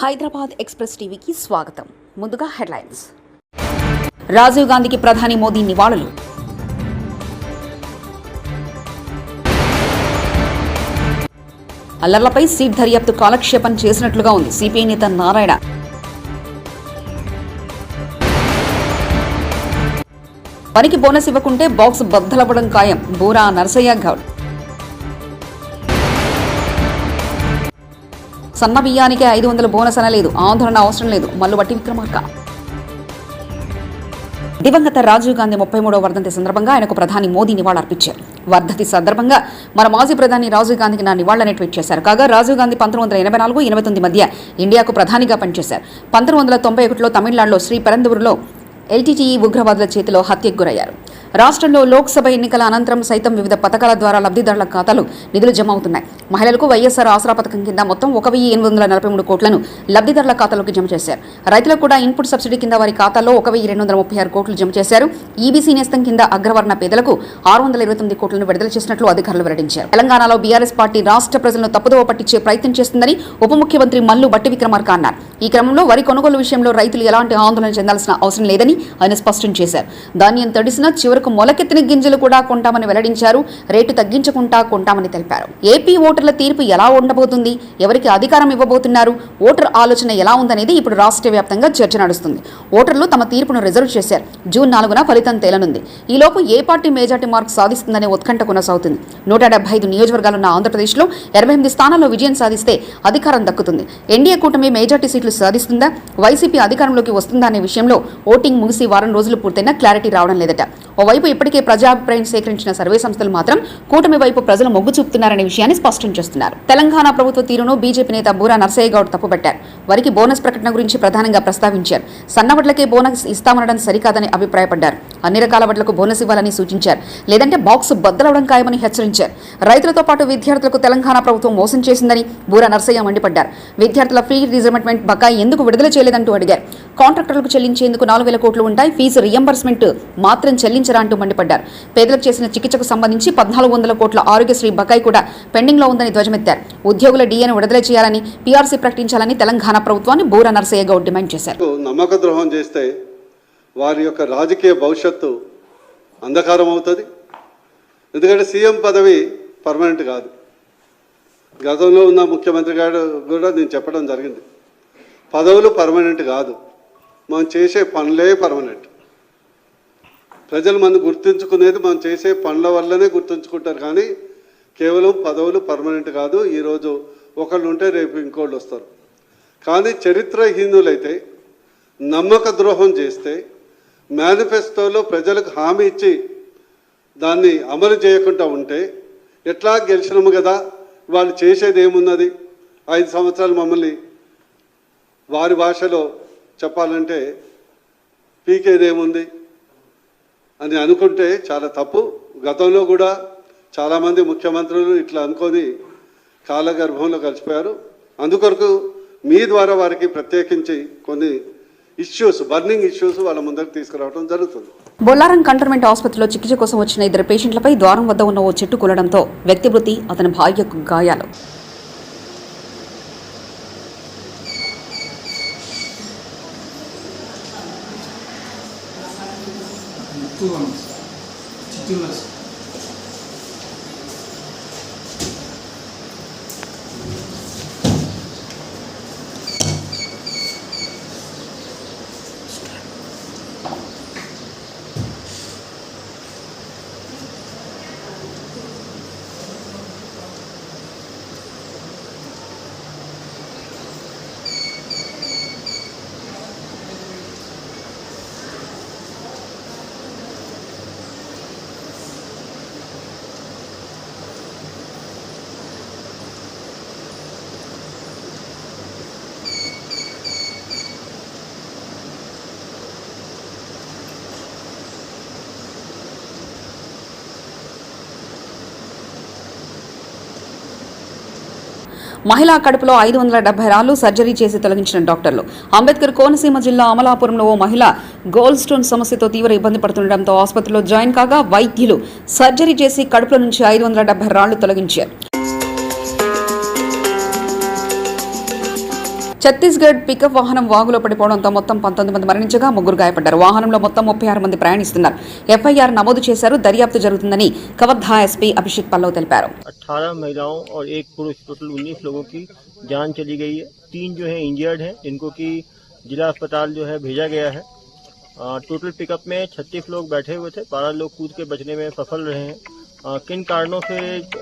Hyderabad express టీవీకి స్వాగతం. ముందుగా హెడ్లైన్స్. రాజీవ్ గాంధీకి ప్రధాని మోదీ నివాళులు. అల్లర్లపై సీట్ దర్యాప్తు కాలక్షేపం చేసినట్లుగా ఉంది సిపిఐ నేత నారాయణ. పనికి బోనస్ ఇవ్వకుంటే బాక్స్ బద్దలవ్వడం ఖాయం బూరా నరసయ్య గౌడ్. సన్న బియ్యానికి 500 బోనస్ అనలేదు, ఆందోళన అవసరం లేదు మల్లుబట్టి విక్రమార్క. దివంగత రాజీవ్ గాంధీ 33వ వర్ధంతి సందర్భంగా ఆయనకు ప్రధాని మోదీ నివాళులర్పించారు. వర్ధంతి సందర్భంగా మన మాజీ ప్రధాని రాజీవ్ గాంధీకి నా నివాళులని ట్వీట్ చేశారు. కాగా రాజీవ్ గాంధీ 1984-89 మధ్య ఇండియాకు ప్రధానిగా పనిచేశారు. 1991లో తమిళనాడులో శ్రీ పెరందూరులో ఎల్టీటీఈ ఉగ్రవాదుల చేతిలో హత్యకు గురయ్యారు. రాష్ట్రంలో లోక్సభ ఎన్నికల అనంతరం సైతం వివిధ పథకాల ద్వారా లబ్ధిదారుల ఖాతాలు నిధులు జమ అవుతున్నాయి. మహిళలకు వైఎస్ఆర్ ఆసరా పథకం కింద మొత్తం 1,843 కోట్లను లబ్ధిదారుల ఖాతాలోకి జమ చేశారు. రైతులకు కూడా ఇన్పుట్ సబ్సిడీ కింద వారి ఖాతాలో 1,236 కోట్లు జమ చేశారు. ఈబీసీ నేస్తం కింద అగ్రవర్ణ పేదలకు 629 కోట్లను విడుదల చేసినట్లు అధికారులు వెల్లడించారు. తెలంగాణలో బీఆర్ఎస్ పార్టీ రాష్ట్ర ప్రజలను తప్పుదోవ పట్టించే ప్రయత్నం చేస్తుందని ఉప ముఖ్యమంత్రి మల్లు బట్టి విక్రమార్క అన్నారు. ఈ క్రమంలో వరి కొనుగోలు విషయంలో రైతులు ఎలాంటి ఆందోళన చెందాల్సిన అవసరం లేదని ఆయన స్పష్టం చేశారు. ధాన్యం తడిసిన చివరకు మొలకెత్తిన గింజలు కూడా కొంటామని వెల్లడించారు. రేటు తగ్గించకుండా కొంటామని తెలిపారు. ఏపీ ఓటర్ల తీర్పు ఎలా ఉండబోతుంది, ఎవరికి అధికారం ఇవ్వబోతున్నారు, ఓటర్ ఆలోచన ఎలా ఉందనేది ఇప్పుడు రాష్ట్ర వ్యాప్తంగా చర్చ నడుస్తుంది. ఓటర్లు తమ తీర్పును రిజర్వ్ చేశారు. జూన్ 4న ఫలితం తేలనుంది. ఈలోపు ఏ పార్టీ మేజార్టీ మార్క్ సాధిస్తుందనే ఉత్కంఠ కొనసాగుతుంది. 175 నియోజకవర్గాలున్న ఆంధ్రప్రదేశ్లో 28 స్థానాల్లో విజయం సాధిస్తే అధికారం దక్కుతుంది. ఎన్డీఏ కూటమి మేజార్టీ సీట్లు సాధిస్తుందా, వైసీపీ అధికారంలోకి వస్తుందా అనే విషయంలో ఓటింగ్ ముగిసి వారం రోజులు పూర్తయినా క్లారిటీ రావడం లేదట. ఓవైపు ఇప్పటికే ప్రజాభిప్రాయం సేకరించిన సర్వే సంస్థలు మాత్రం కూటమి వైపు ప్రజలు మొగ్గు చూపుతున్నారనే విషయాన్ని స్పష్టం చేస్తున్నారు. తెలంగాణ ప్రభుత్వ తీరును బీజేపీ నేత బూరా నరసయ్య గౌడ్ తప్పుపట్టారు. వారికి బోనస్ ప్రకటన గురించి ప్రధానంగా ప్రస్తావించారు. సన్న వడ్లకే బోనస్ ఇస్తామనడం సరికాదని అభిప్రాయపడ్డారు. అన్ని రకాల వడ్లకు బోనస్ ఇవ్వాలని సూచించారు. లేదంటే బాక్స్ బద్దలవడం ఖాయమని హెచ్చరించారు. రైతులతో పాటు విద్యార్థులకు తెలంగాణ ప్రభుత్వం మోసం చేసిందని బూరా నరసయ్య మండిపడ్డారు. విద్యార్థుల ఫీ రిజర్మెంట్ బకాయి ఎందుకు విడుదల చేయలేదంటూ అడిగారు. కాంట్రాక్టర్లకు చెల్లించేందుకు 4,000 కోట్లు ఉంటాయి, ఫీజు రియంబర్స్మెంట్ మాత్రం చెల్లించరా అంటూ మండిపడ్డారు. పేదలకు చేసిన చికిత్సకు సంబంధించి 1,400 కోట్ల ఆరోగ్యశ్రీ బకాయి కూడా పెండింగ్ లో ఉందని ధ్వజమెత్తారు. ఉద్యోగుల డీఏను విడుదల చేయాలని, పీఆర్సీ ప్రకటించాలని తెలంగాణ ప్రభుత్వాన్ని బూరా నరసయ్య గౌడ్ డిమాండ్ చేశారు. నమ్మక ద్రోహం చేస్తే వారి యొక్క రాజకీయ భవిష్యత్తు అంధకారం అవుతుంది. ఎందుకంటే సీఎం పదవి పర్మనెంట్ కాదు. గతంలో ఉన్న ముఖ్యమంత్రి గారు కూడా నేను చెప్పడం జరిగింది, పదవులు పర్మనెంట్ కాదు, మనం చేసే పనులే పర్మనెంట్. ప్రజలు మనం గుర్తుంచుకునేది మనం చేసే పనుల వల్లనే గుర్తుంచుకుంటారు, కానీ కేవలం పదవులు పర్మనెంట్ కాదు. ఈరోజు ఒకళ్ళు ఉంటే రేపు ఇంకోళ్ళు వస్తారు. కానీ చరిత్రహీనులైతే, నమ్మక ద్రోహం చేస్తే, మేనిఫెస్టోలో ప్రజలకు హామీ ఇచ్చి దాన్ని అమలు చేయకుండా ఉంటే ఎట్లా గెలిచినాము కదా, వాళ్ళు చేసేది ఏమున్నది, 5 సంవత్సరాలు మమ్మల్ని వారి భాషలో చెప్పాలంటే పీకేదేముంది అని అనుకుంటే చాలా తప్పు. గతంలో కూడా చాలామంది ముఖ్యమంత్రులు ఇట్లా అనుకొని కాలగర్భంలో కలిసిపోయారు. అందుకొరకు మీ ద్వారా వారికి ప్రత్యేకించి కొన్ని ఇష్యూస్, బర్నింగ్ ఇష్యూస్ వాళ్ళ ముందరికి తీసుకురావడం జరుగుతుంది. బొల్లారం కంటోన్మెంట్ ఆసుపత్రిలో చికిత్స కోసం వచ్చిన 2 పేషెంట్లపై ద్వారం వద్ద ఉన్న ఓ చెట్టు కూలడంతో వ్యక్తి మృతి, అతని భార్యకు గాయాలు. మహిళా కడుపులో 570 రాళ్లు సర్జరీ చేసి తొలగించిన డాక్టర్లు. అంబేద్కర్ కోనసీమ జిల్లా అమలాపురంలో ఓ మహిళ గోల్డ్ స్టోన్ సమస్యతో తీవ్ర ఇబ్బంది పడుతుండటంతో ఆసుపత్రిలో జాయిన్ కాగా వైద్యులు సర్జరీ చేసి కడుపులో నుంచి 570 రాళ్లు తొలగించారు. ఛత్తీస్గఢ్ పికప్ వాహనం వాగులో పడిపోవడంతో మొత్తం 19 మంది మరణించగా 3 గాయపడ్డారు. వాహనంలో మొత్తం 36 మంది ప్రయాణిస్తున్నారు. ఎఫ్ఐఆర్ నమోదు చేశారు. దర్యాప్తు జరుగుతుందని కవర్ధా ఎస్పీ అభిషేక్ పల్లవ్ తెలిపారు. 18 महिलाओं और 1 पुरुष टोटल 19 लोगों की जान चली गई है. 3 जो है इंजर्ड हैं, जिनको की जिला अस्पताल जो है भेजा गया है. टोटल पिकअप में 36 लोग बैठे हुए थे. 12 लोग कूद के बचने में सफल रहे हैं. किन कारणों से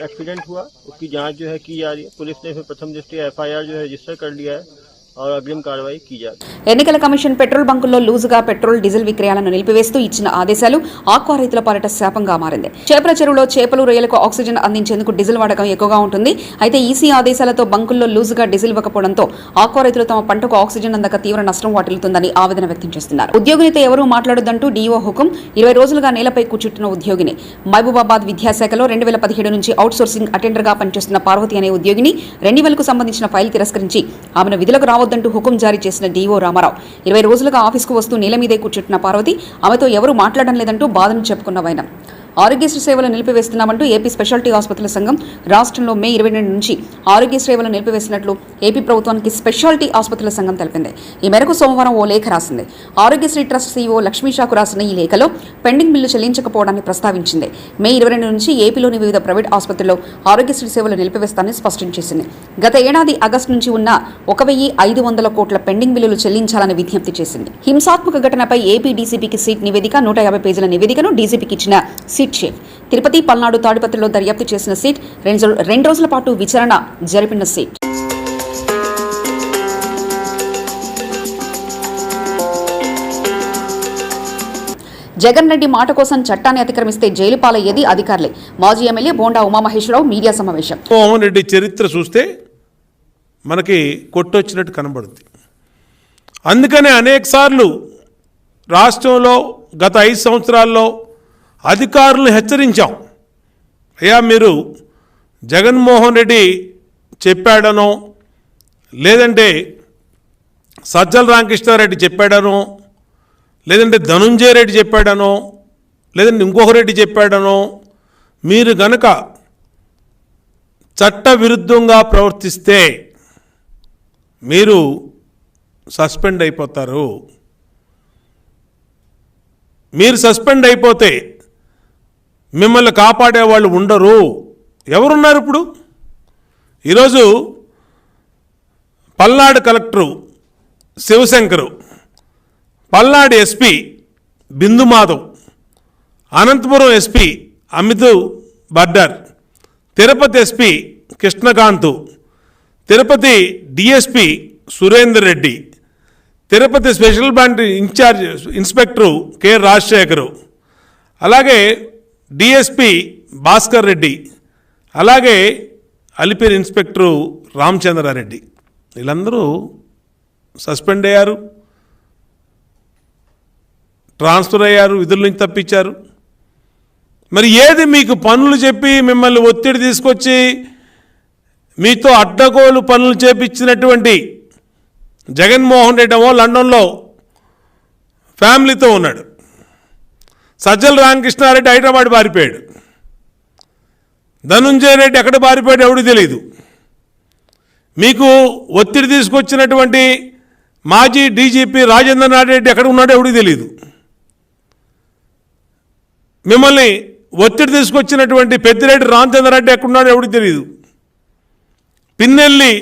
एक्सीडेंट हुआ उसकी जांच जो है की जा रही है. पुलिस ने फिर प्रथम दृष्टया एफआईआर जो है रजिस्टर कर लिया है और अग्रिम कार्रवाई की जा रही है. ఎన్నికల కమిషన్ పెట్రోల్ బంకుల్లో లూజుగా పెట్రోల్ డీజిల్ విక్రయాలను నిలిపివేస్తూ ఇచ్చిన ఆదేశాలు ఆక్వా రైతుల పాలిట శాపంగా మారింది. చేపల చెరువులో చేపలు రొయ్యలకు ఆక్సిజన్ అందించేందుకు డీజిల్ వాడకం ఎక్కువగా ఉంటుంది. అయితే ఈసీ ఆదేశాలతో బంకుల్లో లూజుగా డీజిల్ ఇవ్వకపోవడంతో ఆక్వా రైతులు తమ పంటకు ఆక్సిజన్ అందక తీవ్ర నష్టం వాటిల్లుతుందని ఆవేదన వ్యక్తం చేస్తున్నారు. ఉద్యోగినితో ఎవరూ మాట్లాడొద్దంటూ డీఓ హుకుం. 20 రోజులుగా నేలపై కూర్చుంటున్న ఉద్యోగిని. మహబూబాబాద్ విద్యాశాఖలో 2017 నుంచి అవుట్ సోర్సింగ్ అటెండర్ గా పనిచేస్తున్న పార్వతి అనే ఉద్యోగిని రెన్యువల్ కు సంబంధించిన ఫైల్ తిరస్కరించి ఆమెను విధులకు రావద్దంటూ హుకుం జారీ చేసిన డీఓ రామారావు 20 రోజులుగా ఆఫీసుకు వస్తూ నేల మీదే కూర్చుంటున్న పార్వతి ఆమెతో ఎవరూ మాట్లాడడం లేదంటూ బాధను చెప్పుకున్న వైనం. ఆరోగ్యశ్రీ సేవలు నిలిపివేస్తున్నామంటూ ఏపీ స్పెషాలిటీ ఆసుపత్రుల సంఘం రాష్ట్రంలో మే 22 నుంచి ఆరోగ్య సేవలు నిలిపివేసినట్లు ఏపీ ప్రభుత్వానికి స్పెషాలిటీ ఆసుపత్రుల సంఘం తెలిపింది. ఈ మేరకు సోమవారం ఓ లేఖ రాసింది. ఆరోగ్యశ్రీ ట్రస్ట్ సీఈఓ లక్ష్మీషాకు రాసిన ఈ లేఖలో పెండింగ్ బిల్లు చెల్లించకపోవడాన్ని ప్రస్తావించింది. మే 22 నుంచి ఏపీలోని వివిధ ప్రైవేట్ ఆసుపత్రుల్లో ఆరోగ్యశ్రీ సేవలు నిలిపివేస్తానని స్పష్టం చేసింది. గత ఏడాది ఆగస్టు నుంచి ఉన్న 1500 కోట్ల పెండింగ్ బిల్లులు చెల్లించాలని విజ్ఞప్తి చేసింది. హింసాత్మక ఘటనపై ఏపీ డీసీపీకి సీట్ నివేదిక 150 పేజీల నివేదికను డీసీపీకి ఇచ్చిన సీట్ షేఫ్. తిరుపతి, పల్నాడు, తాడిపత్రిలో దర్యాప్తు చేసిన సీట్ 2 రోజుల పాటు విచారణ జరిపిన సీట్. జగన్ రెడ్డి మాట కోసం చట్టాన్ని అతిక్రమిస్తే జైలు పాలయ్యేది అధికారులే. మాజీ ఎమ్మెల్యే బోండా ఉమామహేశ్వరరావు మీడియా సమావేశం. మోహన్ రెడ్డి చరిత్ర చూస్తే మనకి కొట్టొచ్చినట్టు కనబడుతుంది. అందుకనే అనేక సార్లు రాష్ట్రంలో గత 5 సంవత్సరాల్లో అధికారులను హెచ్చరించాం. అయ్యా, మీరు జగన్మోహన్ రెడ్డి చెప్పాడనో, లేదంటే సజ్జల రామకృష్ణారెడ్డి చెప్పాడనో, లేదంటే ధనుంజయ రెడ్డి చెప్పాడనో, లేదంటే ఇంకొక రెడ్డి చెప్పాడనో, మీరు గనక చట్ట విరుద్ధంగా ప్రవర్తిస్తే మీరు సస్పెండ్ అయిపోతారు. మీరు సస్పెండ్ అయిపోతే మిమ్మల్ని కాపాడే వాళ్ళు ఉండరు. ఎవరున్నారు ఇప్పుడు? ఈరోజు Palnadu collector Shivashankar, Palnadu SP Bindu Madhav, Anantapuram SP Amit Bardar, Tirupati SP Krishnakanth, Tirupati DSP Surender Reddy, Tirupati special branch incharge inspector K Rajasekhar, అలాగే డిఎస్పీ భాస్కర్ రెడ్డి, అలాగే అలిపిరి ఇన్స్పెక్టరు రామచంద్రారెడ్డి, వీళ్ళందరూ సస్పెండ్ అయ్యారు, ట్రాన్స్ఫర్ అయ్యారు, విధుల నుంచి తప్పించారు. మరి ఏది మీకు పనులు చెప్పి మిమ్మల్ని ఒత్తిడి తీసుకొచ్చి మీతో అడ్డగోలు పనులు చేపించినటువంటి జగన్మోహన్ రెడ్డి ఏమో లండన్లో ఫ్యామిలీతో ఉన్నాడు. సజ్జల రామకృష్ణారెడ్డి హైదరాబాద్ పారిపోయాడు. ధనుంజయ రెడ్డి ఎక్కడ పారిపోయాడు ఎవడికి తెలియదు. మీకు ఒత్తిడి తీసుకొచ్చినటువంటి మాజీ డీజీపీ రాజేంద్రనాథ్ రెడ్డి ఎక్కడ ఉన్నాడో ఎవడికి తెలియదు. మిమ్మల్ని ఒత్తిడి తీసుకొచ్చినటువంటి పెద్దిరెడ్డి రామచంద్రారెడ్డి ఎక్కడున్నాడో ఎవడికి తెలియదు. పిన్నెల్లి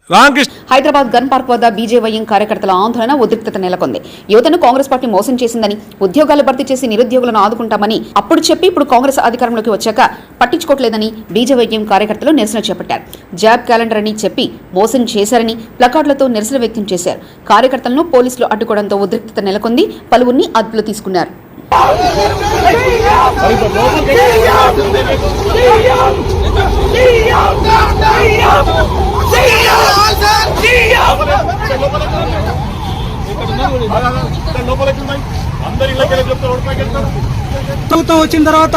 రామకృష్ణ. హైదరాబాద్ గన్ పార్క్ వద్ద బీజేవైఎం కార్యకర్తల ఆందోళన ఉద్రిక్తత నెలకొంది. యువతను కాంగ్రెస్ పార్టీ మోసం చేసిందని, ఉద్యోగాలు భర్తీ చేసి నిరుద్యోగులను ఆదుకుంటామని అప్పుడు చెప్పి ఇప్పుడు కాంగ్రెస్ అధికారంలోకి వచ్చాక పట్టించుకోవట్లేదని బీజేవైఎం కార్యకర్తలు నిరసన చేపట్టారు. జాబ్ క్యాలెండర్ అని చెప్పి మోసం చేశారని ప్లకార్డులతో నిరసన వ్యక్తం చేశారు. కార్యకర్తలను పోలీసులు అడ్డుకోవడంతో ఉద్రిక్తత నెలకొంది. పలువురిని అదుపులో తీసుకున్నారు. ప్రభుత్వం వచ్చిన తర్వాత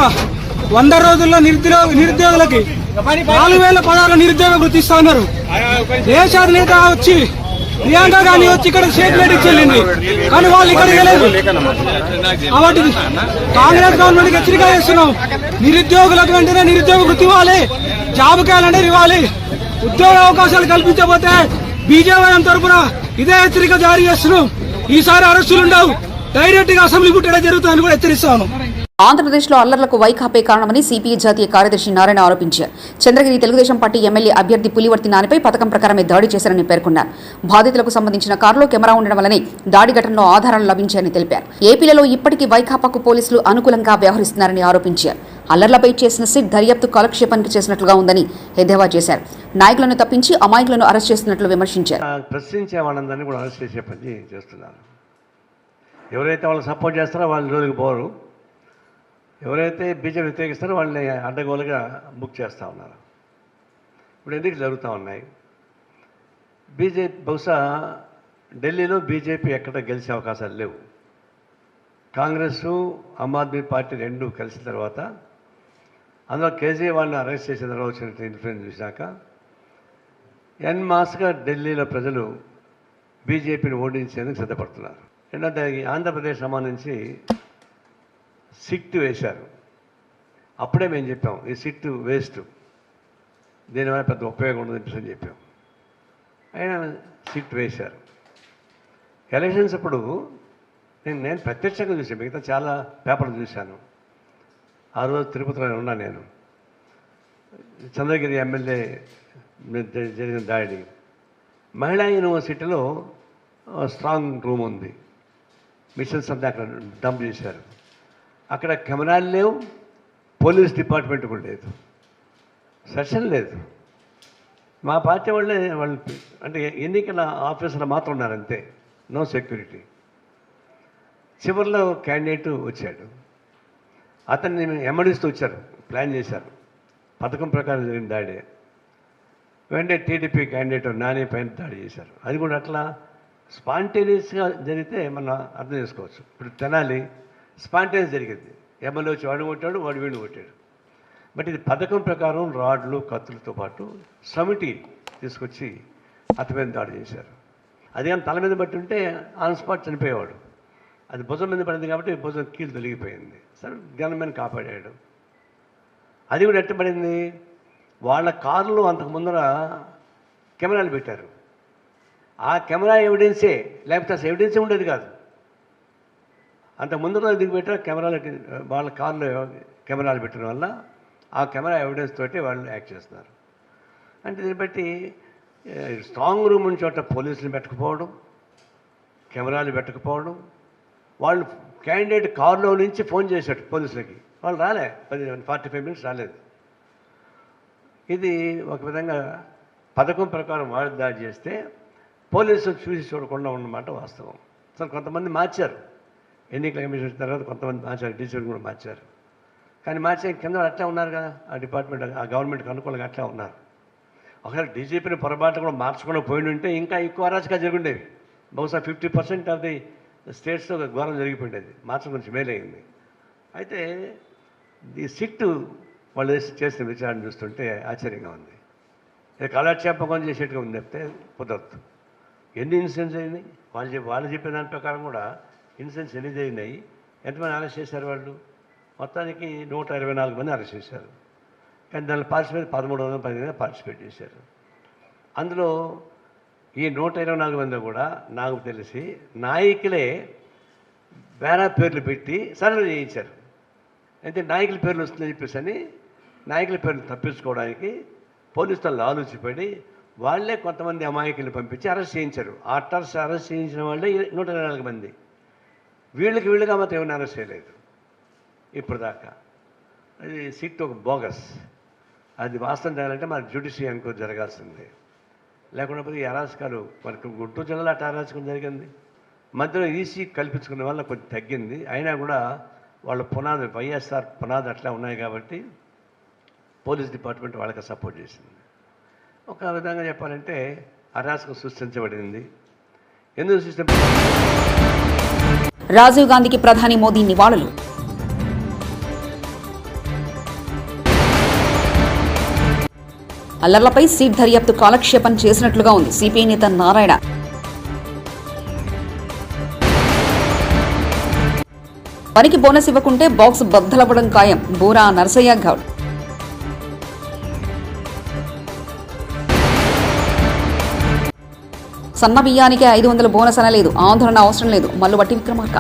100 రోజుల్లో నిరుద్యోగులకి 4016 నిరుద్యోగ గుర్తిస్తా ఉన్నారు. దేశాధినేత వచ్చి ప్రియాంక గాంధీ వచ్చి ఇక్కడ స్టేట్మెంట్ ఇచ్చేళ్ళింది, కానీ వాళ్ళు ఇక్కడ వెళ్ళలేదు. కాబట్టి కాంగ్రెస్ గవర్నమెంట్కి హెచ్చరిక చేస్తున్నాం. నిరుద్యోగులకు వెంటనే నిరుద్యోగ వృత్తి ఇవ్వాలి, జాబ్ క్యాలెండర్ ఇవ్వాలి. ఉద్యోగ అవకాశాలు కల్పించకపోతే బీజేవైఎం తరఫున ఇదే హెచ్చరిక జారీ చేస్తున్నాం. ఈసారి అరెస్టులు ఉండవు, డైరెక్ట్ గా అసెంబ్లీ ముట్టడం జరుగుతుందని కూడా హెచ్చరిస్తాను. ఆంధ్రప్రదేశ్లో అల్లర్లకు వైకాపే కారణమని సిపిఐ జాతీయ కార్యదర్శి నారాయణ ఆరోపించారు. చంద్రగిరి తెలుగుదేశం పార్టీ ఎమ్మెల్యే అభ్యర్థి పులివర్తి నానిపై పథకం ప్రకారమే దాడి చేశారని పేర్కొన్నారు. బాధితులకు సంబంధించిన కారులో కెమెరా ఉండడం వల్లనే దాడి ఘటనలో ఆధారాలు లభించాయని తెలిపారు. ఏపీలలో ఇప్పటికీ వైకాపాకు పోలీసులు అనుకూలంగా వ్యవహరిస్తున్నారని ఆరోపించారు. అల్లర్లపై చేసిన సిట్ దర్యాప్తు కాలక్షేపానికి చేసినట్లుగా ఉందని ఎద్దేవా చేశారు. నాయకులను తప్పించి అమాయకులను అరెస్ట్ చేస్తున్నట్లు విమర్శించారు. ప్రశ్నించే వాళ్ళందరినీ కూడా అరెస్ట్ చేసే పని చేస్తున్నారు. ఎవరైతే వాళ్ళు సపోర్ట్ చేస్తారో వాళ్ళ రోజుకి పోరు, ఎవరైతే బీజేపీ వ్యతిరేకిస్తారో వాళ్ళని అడ్డగోలుగా బుక్ చేస్తూ ఉన్నారు. ఇప్పుడు ఎందుకు జరుగుతూ ఉన్నాయి? బీజేపీ బహుశా ఢిల్లీలో బీజేపీ ఎక్కడ గెలిచే అవకాశాలు లేవు. కాంగ్రెస్ ఆమ్ ఆద్మీ పార్టీ రెండు కలిసిన తర్వాత అందులో కేజ్రీవాల్ని అరెస్ట్ చేసిన తర్వాత వచ్చిన ఇన్ఫ్లుయెన్స్ చూసినాక ఎన్ మాస్గా ఢిల్లీలో ప్రజలు బీజేపీని ఓడించేందుకు సిద్ధపడుతున్నారు. రెండోది ఆంధ్రప్రదేశ్ సంబంధించి సిట్ వేశారు. అప్పుడే మేము చెప్పాం ఈ సిట్ వేస్ట్, దీనివల్ల పెద్ద ఉపయోగం ఉండదని చెప్పాం. అయినా సిట్ వేశారు. ఎలక్షన్స్ అప్పుడు నేను ప్రత్యక్షంగా చూసాను, మిగతా చాలా పేపర్లు చూశాను. ఆ రోజు తిరుపతిలో ఉన్నా నేను. చంద్రగిరి ఎమ్మెల్యే జరిగిన దాడి, మహిళా యూనివర్సిటీలో స్ట్రాంగ్ రూమ్ ఉంది, మిషన్స్ అంతా అక్కడ డంప్ చేశారు. అక్కడ కెమెరాలు లేవు, పోలీస్ డిపార్ట్మెంట్ కూడా లేదు, సెషన్ లేదు. మా పార్టీ వాళ్ళు అంటే ఎన్నికల ఆఫీసర్లు మాత్రం ఉన్నారంతే, నో సెక్యూరిటీ. చివరిలో క్యాండిడేట్ వచ్చాడు, అతన్ని ఎమ్మడిస్తూ వచ్చారు, ప్లాన్ చేశారు, పథకం ప్రకారం జరిగిన దాడే. వెంటనే టీడీపీ క్యాండిడేట్ నాని పైన దాడి చేశారు. అది కూడా అట్లా స్పాంటేనియస్గా జరిగితే మనం అర్థం చేసుకోవచ్చు. ఇప్పుడు తెనాలి స్పాంటేనియస్ జరిగింది, ఎమ్మెల్యే వచ్చి వాడిని కొట్టాడు, వాడు వీడిని కొట్టాడు. బట్ ఇది పథకం ప్రకారం రాడ్లు కత్తులతో పాటు సమిటి తీసుకొచ్చి అతని మీద దాడి చేశారు. అది కానీ తల మీద బట్టి ఉంటే ఆన్ స్పాట్ చనిపోయేవాడు. అది భుజం మీద పడింది కాబట్టి భుజం కీలు తొలగిపోయింది. సరే గవర్నమెంట్ కాపాడాడు. అది కూడా ఎట్టబడింది, వాళ్ళ కారులో అంతకు ముందర కెమెరాలు పెట్టారు. ఆ కెమెరా ఎవిడెన్సే, లేకపోతే అసలు ఎవిడెన్సే ఉండేది కాదు. అంత ముందర దిగి పెట్టారు కెమెరాలకి, వాళ్ళ కార్లో కెమెరాలు పెట్టడం వల్ల ఆ కెమెరా ఎవిడెన్స్ తోటి వాళ్ళు యాక్ట్ చేస్తున్నారు. అంటే దీన్ని బట్టి స్ట్రాంగ్ రూమ్ ఉన్న చోట పోలీసులు పెట్టకపోవడం, కెమెరాలు పెట్టకపోవడం, వాళ్ళు క్యాండిడేట్ కారులో నుంచి ఫోన్ చేశాడు పోలీసులకి, వాళ్ళు రాలే, 45 minutes రాలేదు. ఇది ఒక విధంగా పథకం ప్రకారం వాళ్ళు దాడి చేస్తే పోలీసులు చూసి చూడకుండా ఉన్నమాట వాస్తవం. అసలు కొంతమంది మార్చారు, ఎన్నికల కమిషన్ వచ్చిన తర్వాత కొంతమంది మార్చారు, డీసీలు కూడా మార్చారు. కానీ మార్చే కింద అట్లా ఉన్నారు కదా, ఆ డిపార్ట్మెంట్ ఆ గవర్నమెంట్కి అనుకూలంగా అట్లా ఉన్నారు. ఒకవేళ డీజీపీని పొరపాటు కూడా మార్చకుండా పోయి ఉంటే ఇంకా ఎక్కువ అరాచకాలు జరుగుండేవి. బహుశా 50% ఆఫ్ ది స్టేట్స్లో ఘోరం జరిగిపోయింది, మార్చడం గురించి మేలైంది. అయితే ఈ సిట్టు వాళ్ళు చేసిన విచారణ చూస్తుంటే ఆశ్చర్యంగా ఉంది. కాలక్షేపం చేసేట్టుగా ఉంది చెప్తే కుదరదు. ఎన్ని ఇన్సిడెంట్స్ అయినాయి వాళ్ళు చెప్పిన దాని ప్రకారం కూడా ఇన్సిడెంట్స్ ఎన్ని జరిగినాయి, ఎంతమంది అరెస్ట్ చేశారు వాళ్ళు? మొత్తానికి 124 మంది అరెస్ట్ చేశారు. కానీ దానిలో పార్టిసిపేట్ 1310 పార్టిసిపేట్ చేశారు. అందులో ఈ 124 మంది కూడా నాకు తెలిసి నాయకులే వేరే పేర్లు పెట్టి సరెండర్ చేయించారు. అయితే నాయకుల పేర్లు వస్తుందని చెప్పేసి అని నాయకుల పేర్లు తప్పించుకోవడానికి పోలీసులు ఆలోచించబడి వాళ్ళే కొంతమంది అమాయకులు పంపించి అరెస్ట్ చేయించారు. ఆ అరెస్ట్ చేయించిన వాళ్ళే 124 మంది. వీళ్ళుగా మాత్రం ఏమైనా అరెస్ట్ చేయలేదు ఇప్పుడు దాకా. అది సిట్ ఒక బోగస్. అది వాస్తవం చేయాలంటే మన జ్యుడిషియరీ అనుకో జరగాల్సిందే. లేకుండా ఈ అరాచకాలు మనకు గుంటూరు జిల్లాలో అట్లా అరాచకం జరిగింది. మధ్యలో ఈసీ కల్పించుకునే వల్ల కొంచెం తగ్గింది. అయినా కూడా వాళ్ళ పునాది వైఎస్ఆర్ పునాది అట్లా ఉన్నాయి కాబట్టి పోలీస్ డిపార్ట్మెంట్ వాళ్ళకి సపోర్ట్ చేసింది. ఒక విధంగా చెప్పాలంటే అరాచకం సృష్టించబడింది. ఎందుకు సృష్టించబడింది? రాజీవ్ గాంధీకి ప్రధాని మోదీ నివాళులు. అల్లర్లపై సిట్ దర్యాప్తు కాలక్షేపం చేసినట్లుగా ఉంది సిపిఐ నేత నారాయణ. పనికి బోనస్ ఇవ్వకుంటే బాక్స్ బద్దలవ్వడం ఖాయం బూరా నరసయ్య గౌడ్. సన్న బియ్యానికి 500 బోనస్ అనలేదు. ఆందోళన అవసరం లేదు. మల్లుబట్టి విక్రమార్క.